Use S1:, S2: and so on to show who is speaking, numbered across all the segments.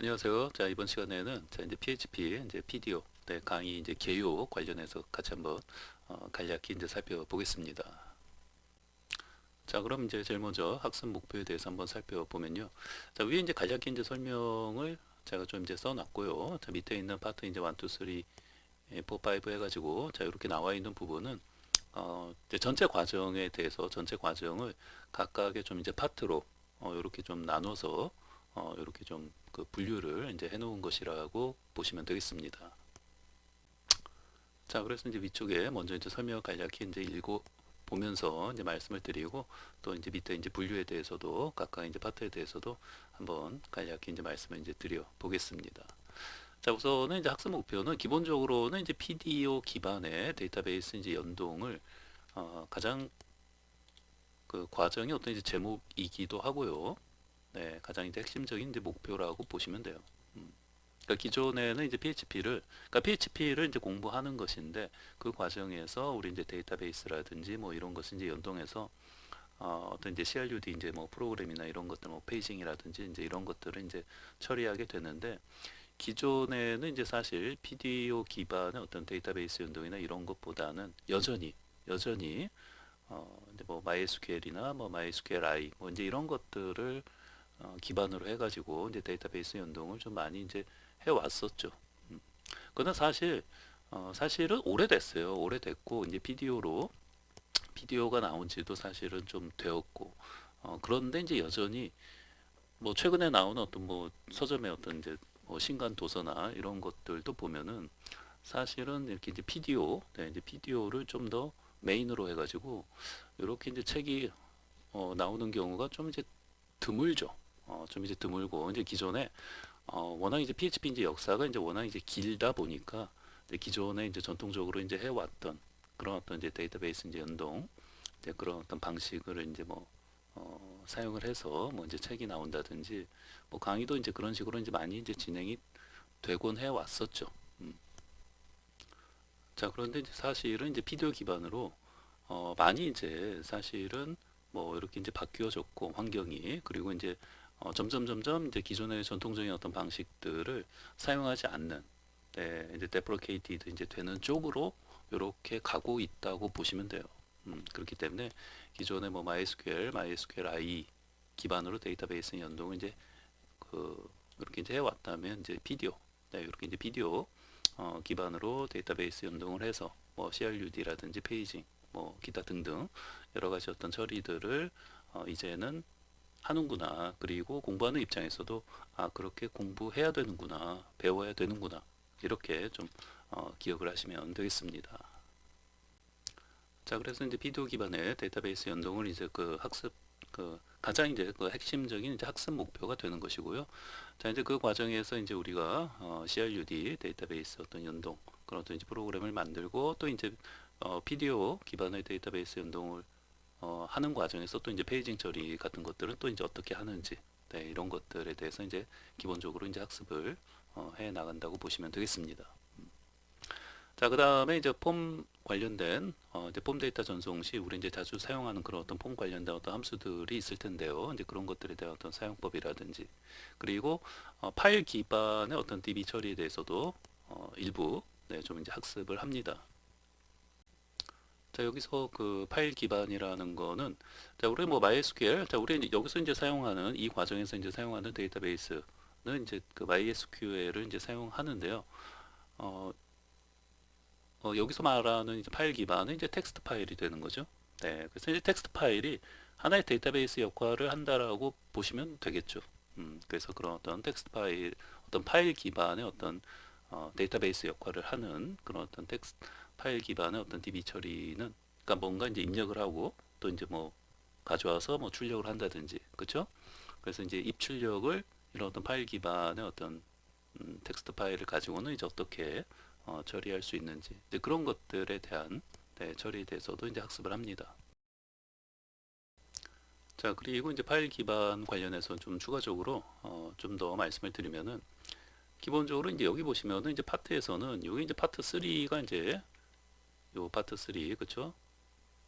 S1: 안녕하세요. 자, 이번 시간에는 자, 이제 PHP 이제 PDO 강의 이제 개요 관련해서 같이 한번 간략히 이제 살펴보겠습니다. 자, 그럼 이제 제일 먼저 학습 목표에 대해서 한번 살펴보면요. 자, 위에 이제 간략히 이제 설명을 제가 좀 이제 써놨고요. 자, 밑에 있는 파트 이제 1, 2, 3, 4, 5 해가지고 자, 이렇게 나와 있는 부분은 이제 전체 과정에 대해서 전체 과정을 각각의 좀 이제 파트로 이렇게 좀 나눠서 이렇게 좀 그 분류를 이제 해놓은 것이라고 보시면 되겠습니다. 자, 그래서 이제 위쪽에 먼저 이제 설명을 간략히 이제 읽어 보면서 이제 말씀을 드리고 또 이제 밑에 이제 분류에 대해서도 각각 이제 파트에 대해서도 한번 간략히 이제 말씀을 이제 드려 보겠습니다. 자, 우선은 이제 학습 목표는 기본적으로는 이제 PDO 기반의 데이터베이스 이제 연동을 가장 그 과정이 어떤 이제 제목이기도 하고요. 네, 가장 이제 핵심적인 이제 목표라고 보시면 돼요. 그러니까 기존에는 이제 PHP를 이제 공부하는 것인데 그 과정에서 우리 이제 데이터베이스라든지 뭐 이런 것을 이제 연동해서 어떤 이제 CRUD 이제 뭐 프로그램이나 이런 것들 뭐 페이징이라든지 이제 이런 것들을 이제 처리하게 되는데 기존에는 이제 사실 PDO 기반의 어떤 데이터베이스 연동이나 이런 것보다는 여전히 이제 뭐 MySQL이나 뭐 MySQLi 뭐 이제 이런 것들을 기반으로 해가지고 이제 데이터베이스 연동을 좀 많이 이제 해왔었죠. 그는 사실은 오래됐어요. 오래됐고 이제 PDO가 나온 지도 사실은 좀 되었고 그런데 이제 여전히 뭐 최근에 나오는 어떤 뭐 서점의 어떤 이제 뭐 신간 도서나 이런 것들도 보면은 사실은 이렇게 이제 이제 PDO를 좀 더 메인으로 해가지고 이렇게 이제 책이 나오는 경우가 좀 이제 드물죠. 좀 이제 드물고 이제 기존에 워낙 이제 PHP 이제 역사가 이제 워낙 이제 길다 보니까 이제 기존에 이제 전통적으로 이제 해왔던 그런 어떤 이제 데이터베이스 이제 연동 이제 그런 어떤 방식을 이제 뭐 사용을 해서 뭐 이제 책이 나온다든지 뭐 강의도 이제 그런 식으로 이제 많이 이제 진행이 되곤 해 왔었죠. 자, 그런데 이제 사실은 이제 비디오 기반으로 많이 이제 사실은 뭐 이렇게 이제 바뀌어졌고 환경이 그리고 이제 점점 이제 기존의 전통적인 어떤 방식들을 사용하지 않는 이제 데프로케이티드 이제 되는 쪽으로 이렇게 가고 있다고 보시면 돼요. 그렇기 때문에 기존의 뭐 MySQLi 기반으로 데이터베이스 연동을 이제 그 이렇게 이제 해왔다면 이제 비디오, 이렇게 이제 비디오 기반으로 데이터베이스 연동을 해서 뭐 CRUD라든지 페이징, 뭐 기타 등등 여러 가지 어떤 처리들을 이제는 하는구나. 그리고 공부하는 입장에서도 그렇게 공부해야 되는구나, 배워야 되는구나. 이렇게 좀 기억을 하시면 되겠습니다. 자, 그래서 이제 비디오 기반의 데이터베이스 연동을 이제 그 학습 가장 이제 그 핵심적인 이제 학습 목표가 되는 것이고요. 자, 이제 그 과정에서 이제 우리가 CRUD 데이터베이스 어떤 연동 그런 어떤 이제 프로그램을 만들고 또 이제 PDO 기반의 데이터베이스 연동을 하는 과정에서 또 이제 페이징 처리 같은 것들은 또 이제 어떻게 하는지 이런 것들에 대해서 이제 기본적으로 이제 학습을 해 나간다고 보시면 되겠습니다. 자, 그 다음에 이제 폼 관련된 이제 폼 데이터 전송 시 우리 이제 자주 사용하는 그런 어떤 폼 관련된 어떤 함수들이 있을 텐데요. 이제 그런 것들에 대한 어떤 사용법이라든지 그리고 파일 기반의 어떤 DB 처리에 대해서도 일부 좀 이제 학습을 합니다. 자, 여기서 그 파일 기반이라는 거는 자, 우리 뭐 MySQL 자, 우리 여기서 이제 사용하는 이 과정에서 이제 사용하는 데이터베이스는 이제 그 MySQL을 이제 사용하는데요. 어, 여기서 말하는 이제 파일 기반은 이제 텍스트 파일이 되는 거죠. 네, 그래서 이제 텍스트 파일이 하나의 데이터베이스 역할을 한다라고 보시면 되겠죠. 그래서 그런 어떤 텍스트 파일, 어떤 파일 기반의 어떤 데이터베이스 역할을 하는 그런 어떤 텍스트 파일 기반의 어떤 DB 처리는 그러니까 뭔가 이제 입력을 하고 또 이제 뭐 가져와서 뭐 출력을 한다든지, 그렇죠? 그래서 이제 입출력을 이런 어떤 파일 기반의 어떤 텍스트 파일을 가지고는 이제 어떻게 처리할 수 있는지 이제 그런 것들에 대한 처리에 대해서도 이제 학습을 합니다. 자, 그리고 이제 파일 기반 관련해서 좀 추가적으로 좀 더 말씀을 드리면은 기본적으로 이제 여기 보시면은 이제 파트에서는 여기 이제 파트 3가 이제 요 파트 3 그쵸?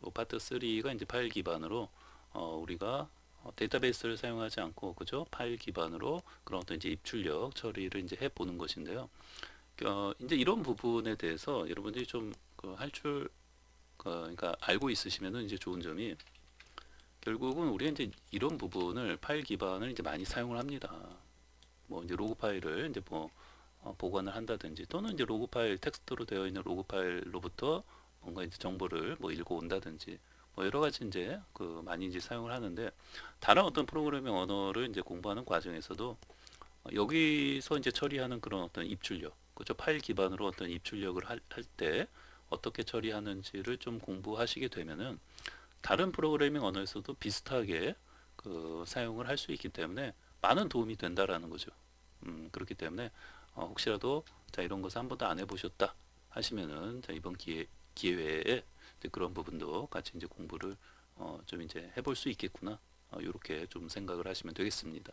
S1: 요 파트 3가 이제 파일 기반으로 우리가 데이터베이스를 사용하지 않고 그죠? 파일 기반으로 그런 어떤 이제 입출력 처리를 이제 해보는 것인데요. 이제 이런 부분에 대해서 여러분들이 좀 할 줄, 그러니까 알고 있으시면은 이제 좋은 점이 결국은 우리가 이제 이런 부분을 파일 기반을 이제 많이 사용을 합니다. 뭐 이제 로그 파일을 이제 뭐 보관을 한다든지 또는 이제 로그 파일 텍스트로 되어 있는 로그 파일로부터 뭔가 이제 정보를 뭐 읽어 온다든지 뭐 여러 가지 이제 많이 이제 사용을 하는데 다른 어떤 프로그래밍 언어를 이제 공부하는 과정에서도 여기서 이제 처리하는 그런 어떤 입출력, 그죠? 파일 기반으로 어떤 입출력을 할 때 어떻게 처리하는지를 좀 공부하시게 되면은 다른 프로그래밍 언어에서도 비슷하게 사용을 할 수 있기 때문에 많은 도움이 된다라는 거죠. 그렇기 때문에 혹시라도 자 이런 것을 한 번도 안 해보셨다 하시면은 자 이번 기회에 이제 그런 부분도 같이 이제 공부를 좀 이제 해볼 수 있겠구나 이렇게 좀 생각을 하시면 되겠습니다.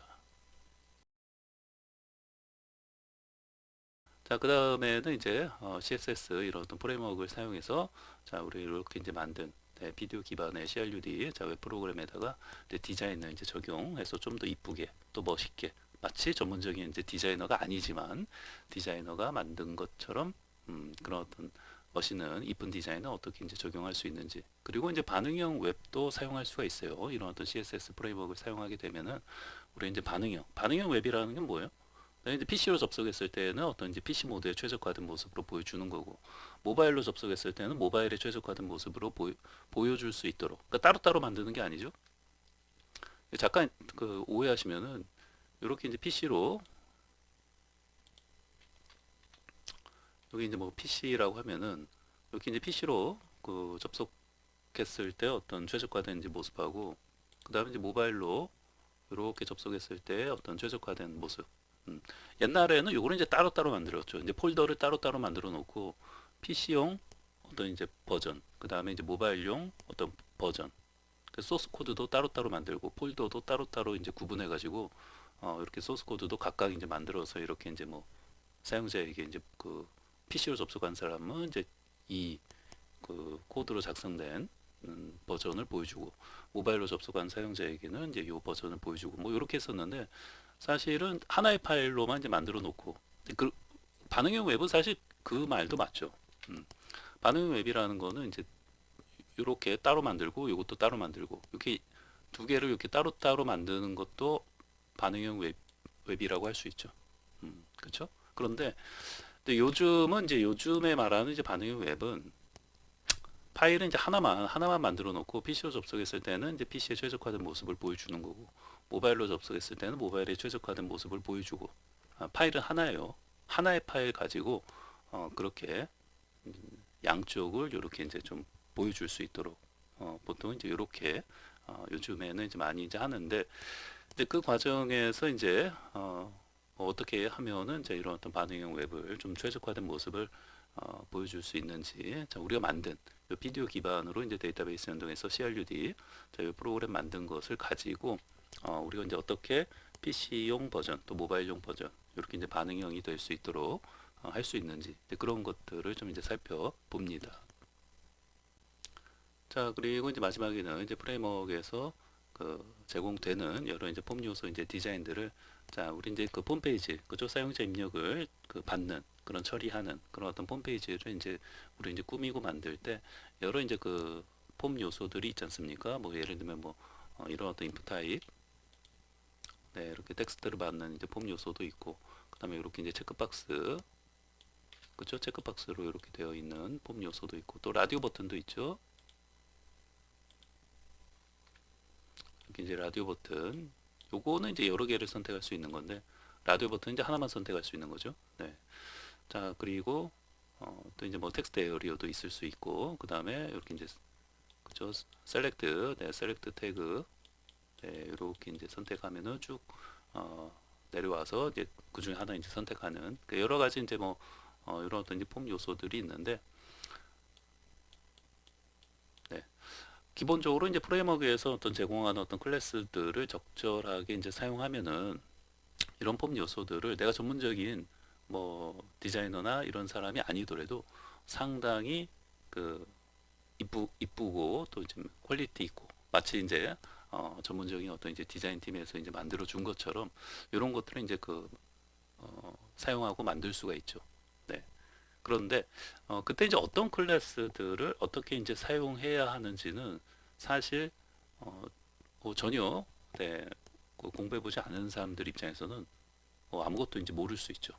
S1: 자, 그 다음에는 이제 CSS 이런 어떤 프레임워크를 사용해서 자, 우리 이렇게 이제 만든 비디오 기반의 CRUD 자, 웹 프로그램에다가 이제 디자인을 이제 적용해서 좀 더 이쁘게 또 멋있게 마치 전문적인 이제 디자이너가 아니지만 디자이너가 만든 것처럼 그런 어떤 멋있는 이쁜 디자인을 어떻게 이제 적용할 수 있는지 그리고 이제 반응형 웹도 사용할 수가 있어요. 이런 어떤 CSS 프레임워크를 사용하게 되면은 우리 이제 반응형 웹이라는 게 뭐예요? 이제 PC로 접속했을 때는 어떤 이제 PC 모드에 최적화된 모습으로 보여주는 거고 모바일로 접속했을 때는 모바일에 최적화된 모습으로 보여줄 수 있도록 그러니까 따로따로 만드는 게 아니죠. 잠깐 오해하시면은 이렇게 이제 PC로 여기 이제 뭐 PC라고 하면은 이렇게 이제 PC로 접속했을 때 어떤 최적화된 이제 모습하고 그 다음에 이제 모바일로 이렇게 접속했을 때 어떤 최적화된 모습. 음. 옛날에는 요거를 이제 따로따로 만들었죠. 이제 폴더를 따로따로 만들어 놓고 PC용 어떤 이제 버전, 그 다음에 이제 모바일용 어떤 버전, 그 소스 코드도 따로따로 만들고 폴더도 따로따로 이제 구분해 가지고 이렇게 소스 코드도 각각 이제 만들어서 이렇게 이제 뭐 사용자에게 이제 PC로 접속한 사람은 이제 이 코드로 작성된 버전을 보여주고 모바일로 접속한 사용자에게는 이제 이 버전을 보여주고 뭐 이렇게 했었는데 사실은 하나의 파일로만 이제 만들어 놓고 그 반응형 웹은 사실 그 말도 맞죠. 음. 반응형 웹이라는 거는 이제 이렇게 따로 만들고 이것도 따로 만들고 이렇게 두 개를 이렇게 따로따로 만드는 것도 반응형 웹이라고 할 수 있죠. 그렇죠? 그런데 근데 요즘은 이제 요즘에 말하는 이제 반응형 웹은 파일은 이제 하나만 만들어 놓고 PC로 접속했을 때는 이제 PC에 최적화된 모습을 보여주는 거고 모바일로 접속했을 때는 모바일에 최적화된 모습을 보여주고 파일은 하나예요. 하나의 파일 가지고 그렇게 양쪽을 이렇게 이제 좀 보여줄 수 있도록 보통 이제 이렇게 요즘에는 이제 많이 이제 하는데 근데 그 과정에서 이제 뭐 어떻게 하면은 이제 이런 어떤 반응형 웹을 좀 최적화된 모습을 보여줄 수 있는지 자, 우리가 만든 이 비디오 기반으로 이제 데이터베이스 연동해서 CRUD 저희 프로그램 만든 것을 가지고 우리가 이제 어떻게 PC용 버전 또 모바일용 버전 이렇게 이제 반응형이 될 수 있도록 할 수 있는지 그런 것들을 좀 이제 살펴봅니다. 자, 그리고 이제 마지막에는 이제 프레임워크에서 제공되는 여러 이제 폼 요소 이제 디자인들을 자, 우리 이제 그 홈페이지, 그쪽 사용자 입력을 받는 그런 처리하는 그런 어떤 홈페이지를 이제 우리 이제 꾸미고 만들 때 여러 이제 폼 요소들이 있지 않습니까? 뭐 예를 들면 뭐 이런 어떤 인풋 타입, 네, 이렇게 텍스트를 받는 이제 폼 요소도 있고, 그다음에 이렇게 이제 체크박스, 그죠? 체크박스로 이렇게 되어 있는 폼 요소도 있고, 또 라디오 버튼도 있죠. 이렇게 이제 라디오 버튼 요거는 이제 여러 개를 선택할 수 있는 건데 라디오 버튼 이제 하나만 선택할 수 있는 거죠. 네. 자, 그리고 또 이제 뭐 텍스트 에어리어도 있을 수 있고 그 다음에 이렇게 이제 그죠? 셀렉트, 네, 셀렉트 태그 네, 이렇게 이제 선택하면은 쭉 내려와서 이제 그 중에 하나 이제 선택하는 그 여러 가지 이제 뭐 이런 어떤 이제 폼 요소들이 있는데 네. 기본적으로 이제 프레임워크에서 어떤 제공하는 어떤 클래스들을 적절하게 이제 사용하면은 이런 폼 요소들을 내가 전문적인 뭐 디자이너나 이런 사람이 아니더라도 상당히 그 이쁘고 또 좀 퀄리티 있고 마치 이제 전문적인 어떤 이제 디자인 팀에서 이제 만들어 준 것처럼 이런 것들을 이제 사용하고 만들 수가 있죠. 네. 그런데 그때 이제 어떤 클래스들을 어떻게 이제 사용해야 하는지는 사실 어, 전혀 네, 공부해보지 않은 사람들 입장에서는 아무것도 이제 모를 수 있죠.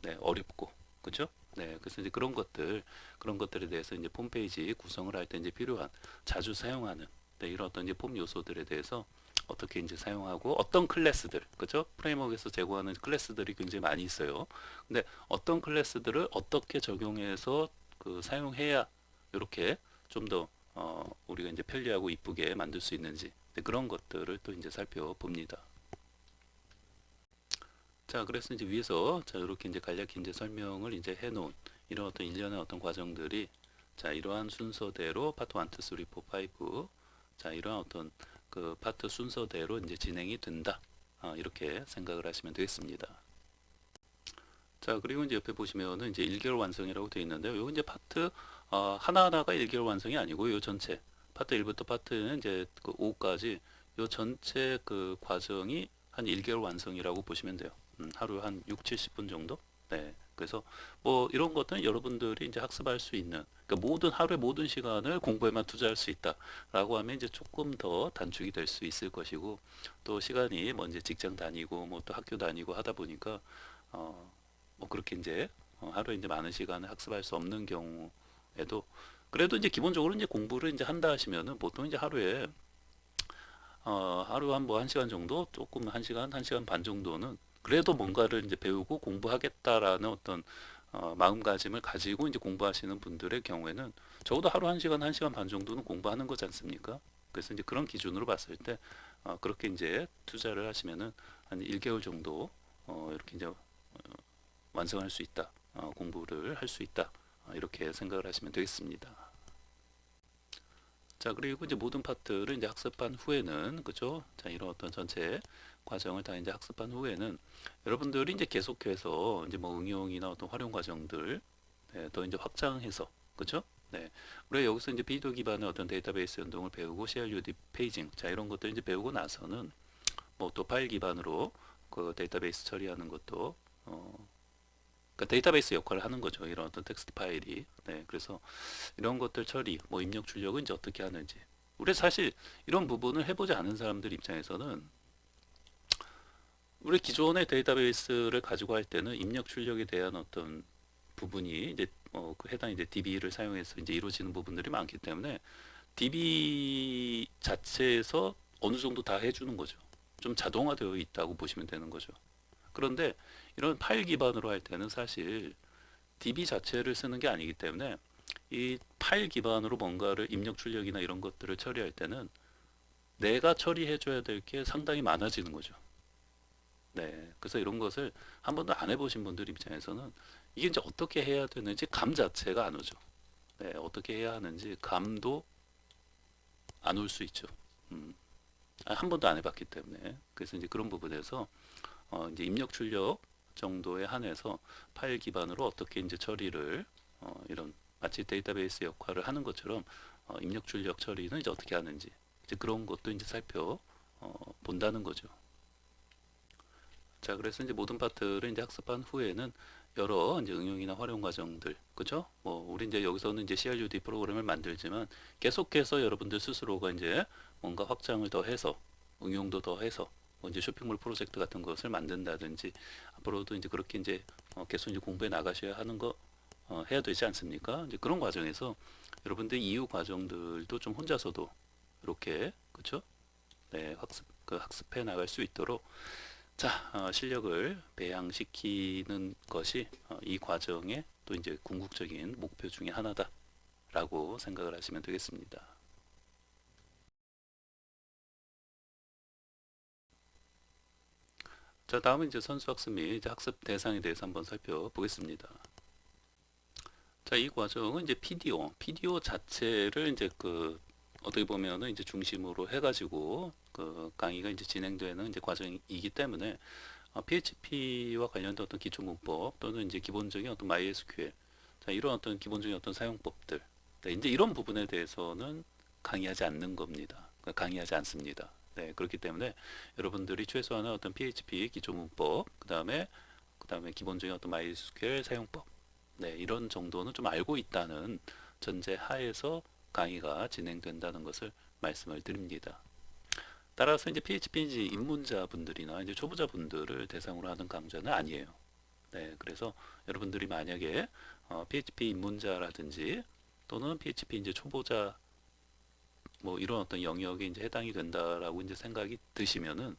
S1: 네, 어렵고, 그죠? 네, 그래서 이제 그런 것들에 대해서 이제 폼페이지 구성을 할 때 이제 필요한 자주 사용하는 네, 이런 어떤 이제 폼 요소들에 대해서 어떻게 이제 사용하고 어떤 클래스들, 그죠? 프레임워크에서 제공하는 클래스들이 굉장히 많이 있어요. 근데 어떤 클래스들을 어떻게 적용해서 사용해야 이렇게 좀 더 우리가 이제 편리하고 이쁘게 만들 수 있는지 네, 그런 것들을 또 이제 살펴봅니다. 자, 그래서 이제 위에서 자, 이렇게 이제 간략히 이제 설명을 이제 해놓은 이런 어떤 일련의 어떤 과정들이 자, 이러한 순서대로 파트 1, 2, 3, 4, 5 자, 이러한 어떤 파트 순서대로 이제 진행이 된다. 이렇게 생각을 하시면 되겠습니다. 자, 그리고 이제 옆에 보시면은 이제 1개월 완성이라고 되어 있는데요. 요 이제 파트 하나하나가 1개월 완성이 아니고 요 전체 파트 1부터 파트는 이제 5까지 요 전체 과정이 한 1개월 완성이라고 보시면 돼요. 하루 한 6, 70분 정도? 네. 그래서 뭐 이런 것들은 여러분들이 이제 학습할 수 있는 그러니까 하루의 모든 시간을 공부에만 투자할 수 있다라고 하면 이제 조금 더 단축이 될 수 있을 것이고 또 시간이 뭐 이제 직장 다니고 뭐 또 학교 다니고 하다 보니까 어, 뭐 그렇게 이제 하루에 이제 많은 시간을 학습할 수 없는 경우에도 그래도 이제 기본적으로 이제 공부를 이제 한다 하시면은 보통 이제 하루에 하루 한 뭐 한 시간 정도 조금 한 시간 한 시간 반 정도는 그래도 뭔가를 이제 배우고 공부하겠다라는 어떤 마음가짐을 가지고 이제 공부하시는 분들의 경우에는 적어도 하루 한 시간 한 시간 반 정도는 공부하는 거지 않습니까? 그래서 이제 그런 기준으로 봤을 때 그렇게 이제 투자를 하시면은 한 1개월 정도 이렇게 이제 완성할 수 있다. 공부를 할 수 있다. 이렇게 생각을 하시면 되겠습니다. 자, 그리고 이제 모든 파트를 이제 학습한 후에는, 그죠? 자, 이런 어떤 전체 과정을 다 이제 학습한 후에는 여러분들이 이제 계속해서 이제 뭐 응용이나 어떤 활용 과정들, 네, 더 이제 확장해서, 그죠? 네. 우리가 여기서 이제 비디오 기반의 어떤 데이터베이스 연동을 배우고 CRUD 페이징, 자, 이런 것들 이제 배우고 나서는 뭐 또 파일 기반으로 데이터베이스 처리하는 것도 그러니까 데이터베이스 역할을 하는 거죠. 이런 어떤 텍스트 파일이. 네, 그래서 이런 것들 처리, 뭐 입력 출력은 이제 어떻게 하는지. 우리 사실 이런 부분을 해보지 않은 사람들 입장에서는 우리 기존의 데이터베이스를 가지고 할 때는 입력 출력에 대한 어떤 부분이 이제 해당 이제 DB를 사용해서 이제 이루어지는 부분들이 많기 때문에 DB 자체에서 어느 정도 다 해주는 거죠. 좀 자동화되어 있다고 보시면 되는 거죠. 그런데 이런 파일 기반으로 할 때는 사실 DB 자체를 쓰는 게 아니기 때문에 이 파일 기반으로 뭔가를 입력 출력이나 이런 것들을 처리할 때는 내가 처리해 줘야 될 게 상당히 많아지는 거죠. 네. 그래서 이런 것을 한 번도 안 해보신 분들 입장에서는 이게 이제 어떻게 해야 되는지 감 자체가 안 오죠. 네. 어떻게 해야 하는지 감도 안 올 수 있죠. 음. 한 번도 안 해봤기 때문에. 그래서 이제 그런 부분에서 이제 입력 출력 정도에 한해서 파일 기반으로 어떻게 이제 처리를 이런 마치 데이터베이스 역할을 하는 것처럼 입력 출력 처리는 이제 어떻게 하는지 이제 그런 것도 이제 살펴 본다는 거죠. 자, 그래서 이제 모든 파트를 이제 학습한 후에는 여러 이제 응용이나 활용 과정들, 그죠? 뭐 우리 이제 여기서는 이제 CRUD 프로그램을 만들지만 계속해서 여러분들 스스로가 이제 뭔가 확장을 더 해서 응용도 더 해서 뭐 이제 쇼핑몰 프로젝트 같은 것을 만든다든지 앞으로도 이제 그렇게 이제 계속 이제 공부해 나가셔야 하는 거 해야 되지 않습니까? 이제 그런 과정에서 여러분들 이후 과정들도 좀 혼자서도 이렇게 그렇죠? 네, 학습해 나갈 수 있도록 자, 실력을 배양시키는 것이 이 과정의 또 이제 궁극적인 목표 중에 하나다라고 생각을 하시면 되겠습니다. 자, 다음은 이제 선수 학습 및 이제 학습 대상에 대해서 한번 살펴보겠습니다. 자, 이 과정은 이제 PDO 자체를 이제 어떻게 보면은 이제 중심으로 해가지고 강의가 이제 진행되는 이제 과정이기 때문에 PHP와 관련된 어떤 기초 문법 또는 이제 기본적인 어떤 MySQL 자, 이런 어떤 기본적인 어떤 사용법들 네, 이제 이런 부분에 대해서는 강의하지 않는 겁니다. 그러니까 강의하지 않습니다. 네, 그렇기 때문에 여러분들이 최소한의 어떤 PHP 기초 문법, 그다음에 기본적인 어떤 MySQL 사용법, 네, 이런 정도는 좀 알고 있다는 전제 하에서 강의가 진행된다는 것을 말씀을 드립니다. 따라서 이제 PHP 이제 입문자분들이나 이제 초보자분들을 대상으로 하는 강좌는 아니에요. 네, 그래서 여러분들이 만약에 PHP 입문자라든지 또는 PHP 이제 초보자 뭐 이런 어떤 영역에 이제 해당이 된다라고 이제 생각이 드시면은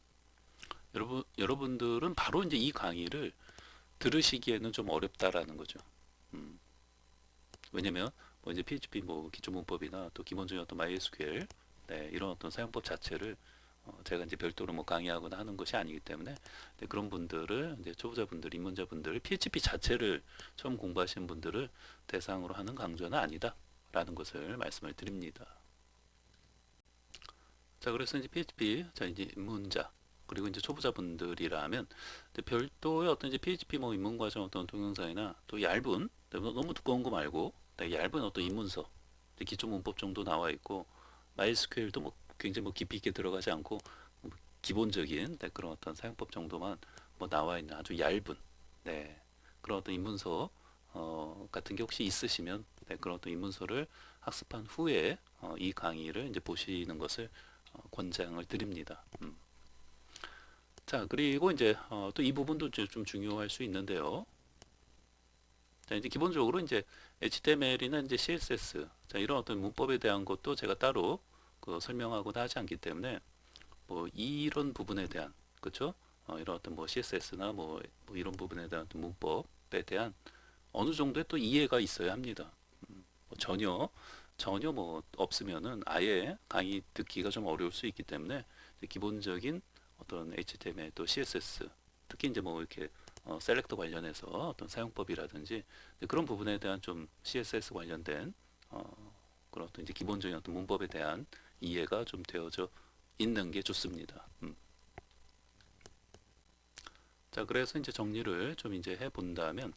S1: 여러분들은 바로 이제 이 강의를 들으시기에는 좀 어렵다라는 거죠. 음, 왜냐면 뭐 이제 PHP 뭐 기초 문법이나 또 기본적인 어떤 MySQL 네, 이런 어떤 사용법 자체를 제가 이제 별도로 뭐 강의하거나 하는 것이 아니기 때문에 네, 그런 분들을 이제 초보자분들, 입문자분들, PHP 자체를 처음 공부하시는 분들을 대상으로 하는 강좌는 아니다라는 것을 말씀을 드립니다. 자, 그래서 이제 PHP, 자, 이제 입문자, 그리고 이제 초보자분들이라면 이제 별도의 어떤 이제 PHP 뭐 입문 과정 어떤 동영상이나 또 얇은, 너무 두꺼운 거 말고 네, 얇은 어떤 입문서, 이제 기초 문법 정도 나와 있고, MySQL도 뭐 굉장히 뭐 깊이 있게 들어가지 않고 뭐 기본적인 네, 그런 어떤 사용법 정도만 뭐 나와 있는 아주 얇은 네, 그런 어떤 입문서 같은 게 혹시 있으시면 네, 그런 어떤 입문서를 학습한 후에 이 강의를 이제 보시는 것을 권장을 드립니다. 자, 그리고 이제 또 이 부분도 이제 좀 중요할 수 있는데요. 자, 이제 기본적으로 이제 HTML이나 이제 CSS, 자, 이런 어떤 문법에 대한 것도 제가 따로 그 설명하거나 하지 않기 때문에 뭐 이런 부분에 대한 그렇죠? 이런 어떤 뭐 CSS나 뭐 이런 부분에 대한 어떤 문법에 대한 어느 정도의 또 이해가 있어야 합니다. 뭐 전혀 뭐 없으면은 아예 강의 듣기가 좀 어려울 수 있기 때문에 이제 기본적인 어떤 HTML 또 CSS 특히 이제 뭐 이렇게 셀렉터 관련해서 어떤 사용법이라든지 그런 부분에 대한 좀 CSS 관련된 그런 어떤 이제 기본적인 어떤 문법에 대한 이해가 좀 되어져 있는 게 좋습니다. 자, 그래서 이제 정리를 좀 이제 해 본다면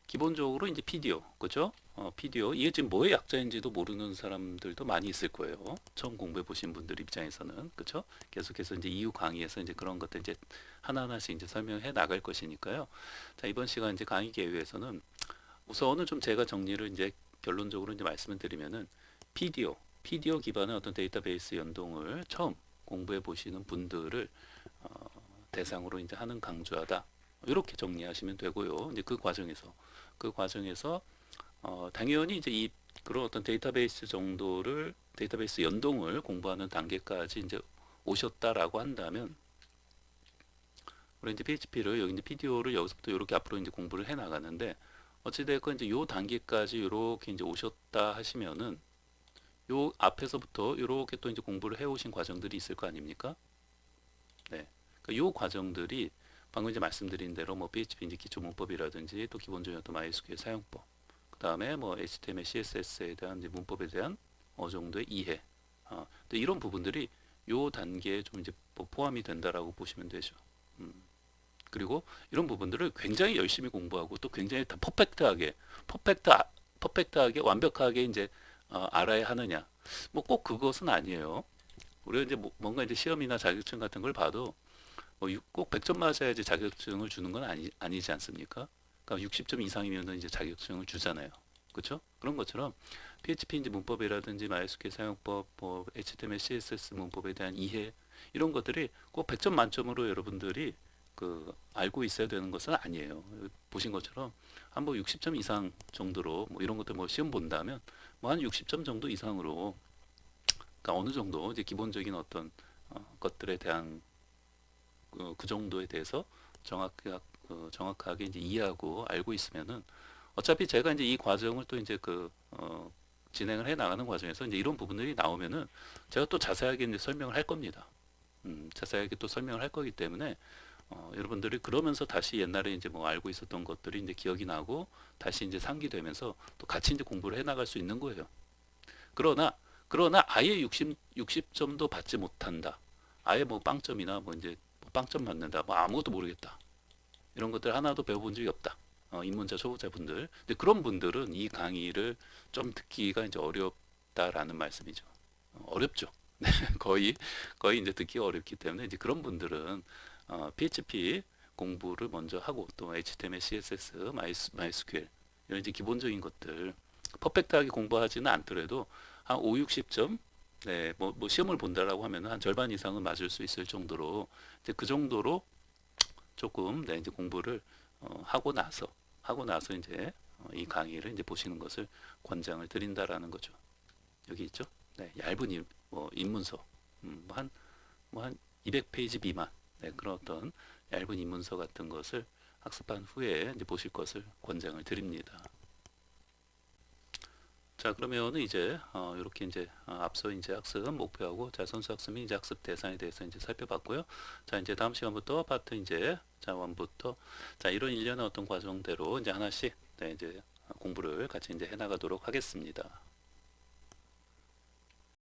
S1: 기본적으로 이제 PDO, 그죠? PDO 이게 지금 뭐의 약자인지도 모르는 사람들도 많이 있을 거예요. 처음 공부해 보신 분들 입장에서는, 그죠? 계속해서 이제 이후 강의에서 이제 그런 것들 이제 하나하나씩 이제 설명해 나갈 것이니까요. 자, 이번 시간 이제 강의 계획에서는 우선은 좀 제가 정리를 이제 결론적으로 이제 말씀을 드리면은 PDO 기반의 어떤 데이터베이스 연동을 처음 공부해 보시는 분들을 대상으로 이제 하는 강좌다. 이렇게 정리하시면 되고요. 이제 그 과정에서 당연히 이제 이 그런 어떤 데이터베이스 연동을 공부하는 단계까지 이제 오셨다라고 한다면 우리 이제 PHP를 여기 이제 PDO를 여기서부터 이렇게 앞으로 이제 공부를 해 나가는데 어찌됐건 이제 요 단계까지 이렇게 이제 오셨다 하시면은 요 앞에서부터 이렇게 또 이제 공부를 해 오신 과정들이 있을 거 아닙니까? 네. 그러니까 요 과정들이 방금 이제 말씀드린 대로 뭐 PHP 이제 기초 문법이라든지 또 기본적인 어떤 MySQL 사용법, 그다음에 뭐 HTML, CSS에 대한 이제 문법에 대한 어느 정도의 이해, 또 이런 부분들이 요 단계에 좀 이제 포함이 된다라고 보시면 되죠. 음, 그리고 이런 부분들을 굉장히 열심히 공부하고 또 굉장히 다 퍼펙트, 퍼펙트하게 완벽하게 이제 알아야 하느냐? 뭐 꼭 그것은 아니에요. 우리가 이제 뭔가 이제 시험이나 자격증 같은 걸 봐도 꼭 100점 맞아야지 자격증을 주는 건 아니지 않습니까? 그러니까 60점 이상이면 이제 자격증을 주잖아요. 그렇죠? 그런 것처럼 PHP 이제 문법이라든지 MySQL 사용법, 뭐 HTML, CSS 문법에 대한 이해 이런 것들이 꼭 100점 만점으로 여러분들이 그 알고 있어야 되는 것은 아니에요. 보신 것처럼 한 뭐 60점 이상 정도로 뭐 이런 것들 뭐 시험 본다면 뭐 한 60점 정도 이상으로 그러니까 어느 정도 이제 기본적인 어떤 것들에 대한 그 정도에 대해서 정확하게 이제 이해하고 알고 있으면은 어차피 제가 이제 이 과정을 또 이제 진행을 해 나가는 과정에서 이제 이런 부분들이 나오면은 제가 또 자세하게 이제 설명을 할 겁니다. 자세하게 또 설명을 할 거기 때문에 여러분들이 그러면서 다시 옛날에 이제 뭐 알고 있었던 것들이 이제 기억이 나고 다시 이제 상기되면서 또 같이 이제 공부를 해 나갈 수 있는 거예요. 그러나 아예 60점도 받지 못한다. 아예 뭐 빵점이나 뭐 이제 뭐 빵점 받는다. 뭐 아무것도 모르겠다. 이런 것들 하나도 배워본 적이 없다. 입문자 초보자분들. 근데 그런 분들은 이 강의를 좀 듣기가 이제 어렵다라는 말씀이죠. 어렵죠. 거의 거의 이제 듣기 어렵기 때문에 이제 그런 분들은 PHP 공부를 먼저 하고 또 HTML, CSS, MySQL 이런 이제 기본적인 것들 퍼펙트하게 공부하지는 않더라도 한 5, 60점 네, 뭐 시험을 본다라고 하면 한 절반 이상은 맞을 수 있을 정도로 이제 그 정도로 조금 네, 이제 공부를 하고 나서 이제 이 강의를 이제 보시는 것을 권장을 드린다라는 거죠. 여기 있죠? 네, 얇은 입문서 한 200페이지 미만 네, 그런 어떤 얇은 입문서 같은 것을 학습한 후에 이제 보실 것을 권장을 드립니다. 자, 그러면은 이제 이렇게 이제 앞서 이제 학습 목표하고 자 선수 학습 및 이제 학습 대상에 대해서 이제 살펴봤고요. 자, 이제 다음 시간부터 파트 이제 자 1부터 자 이런 일련의 어떤 과정대로 이제 하나씩 네, 이제 공부를 같이 이제 해나가도록 하겠습니다.